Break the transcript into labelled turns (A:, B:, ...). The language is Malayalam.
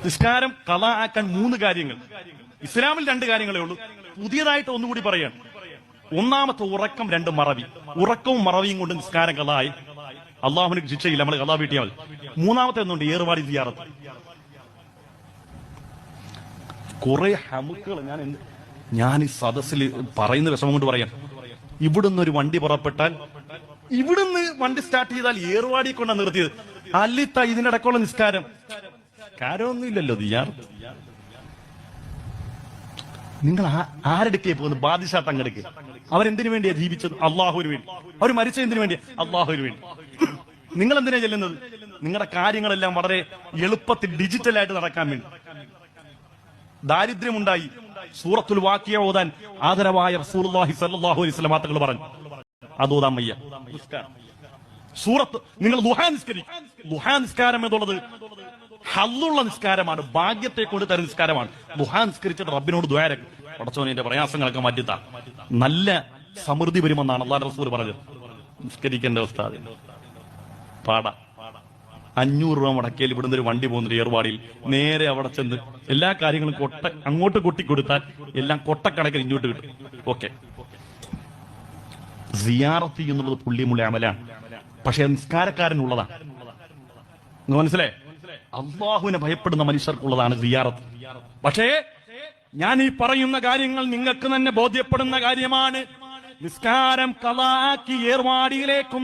A: നിസ്കാരം ഖളാ ആക്കാൻ 3 കാര്യങ്ങൾ. ഇസ്ലാമിൽ 2 കാര്യങ്ങളേ ഉള്ളൂ. പുതിയതായിട്ട് ഒന്നുകൂടി പറയാണ്. ഒന്നാമത്തെ ഉറക്കം, 2 മറവി. ഉറക്കവും മറവിയും കൊണ്ട് നിസ്കാരം ഖളായി, അള്ളാഹുവിന് ശിക്ഷയില്ല, നമ്മൾ ഖളാ വീട്ടിയാൽ മതി. മൂന്നാമത്തെ ഒന്നുണ്ട്, ഏറുവാടി സിയാറത്ത്. കുറെ ഹമുക്കുകൾ ഞാൻ ഈ സദസ്സിൽ പറയുന്ന വിഷമം കൊണ്ട് പറയാം. ഇവിടുന്ന് ഒരു വണ്ടി പുറപ്പെട്ടാൽ, ഇവിടുന്ന് വണ്ടി സ്റ്റാർട്ട് ചെയ്താൽ ഏറുവാടി കൊണ്ടാണ് നിർത്തിയത്. അല്ലിത്ത ഇതിനിടക്കുള്ള നിസ്കാരം കാര്യമൊന്നുമില്ലല്ലോ. സിയാറത്ത് നിങ്ങൾ ആരെടുക്കേ പോകുന്നത്? ബാദിഷാ തങ്ങെടുക്ക്. അവരെന്തിനു വേണ്ടിയാ ജീവിച്ചത്? അള്ളാഹുവിന് വേണ്ടി. അവർ മരിച്ച എന്തിനു വേണ്ടിയാ? അള്ളാഹുവിന് വേണ്ടി. നിങ്ങൾ എന്തിനാ ചെല്ലുന്നത്? നിങ്ങളുടെ കാര്യങ്ങളെല്ലാം വളരെ എളുപ്പത്തിൽ ഡിജിറ്റലായിട്ട് നടക്കാൻ വേണ്ടി. ദാരിദ്ര്യമുണ്ടായി, സൂറത്തുൽ വാഖിയ ഓതാൻ ആദരവായ റസൂലുള്ളാഹി സ്വല്ലല്ലാഹു അലൈഹി വസല്ലം തങ്ങൾ പറഞ്ഞു, അത് ഓതാൻ വയ്യ. സൂറത്ത് നിങ്ങൾ ദുഹാ നിസ്കരിക്കും. ദുഹാ നിസ്കാരം എന്നുള്ളത് ഹല്ലുള്ള നിസ്കാരമാണ്, ഭാഗ്യത്തെ കൊണ്ട് തരുന്ന നിസ്കാരമാണ്. ദുഹാ നിസ്കരിച്ചിട്ട് റബ്ബിനോട് ദ്വാരക്കും, പടച്ചോനെ പ്രയാസങ്ങളൊക്കെ മാറ്റിത്താ, നല്ല സമൃദ്ധി വരുമെന്നാണ് അല്ലാഹു റസൂൽ പറഞ്ഞത്. നിസ്കരിക്കേണ്ട അവസ്ഥ പാടാ. 500 രൂപ മുടക്കിയാൽ ഇവിടുന്ന് ഒരു വണ്ടി പോകുന്നുണ്ട് ഏർവാടിയിൽ. നേരെ അവിടെ ചെന്ന് എല്ലാ കാര്യങ്ങളും അങ്ങോട്ട് കൊട്ടിക്കൊടുത്താൽ എല്ലാം കൊട്ടക്കണക്കിന് ഇങ്ങോട്ട് കിട്ടും. ഓക്കെ, സിയാറത്ത് എന്നുള്ളത് പുള്ളിമുള്ള അമലാണ്. പക്ഷെ നിസ്കാരക്കാരനുള്ളതാണ്. മനസ്സിലായേ? അള്ളാഹുവിനെ ഭയപ്പെടുന്ന മനുഷ്യർക്കുള്ളതാണ് സിയാറത്ത്. പക്ഷേ ഞാൻ ഈ പറയുന്ന കാര്യങ്ങൾ നിങ്ങൾക്ക് തന്നെ ബോധ്യപ്പെടുന്ന കാര്യമാണ്. നിസ്കാരം ഖളാ ആക്കി ഏർവാടിയിലേക്കും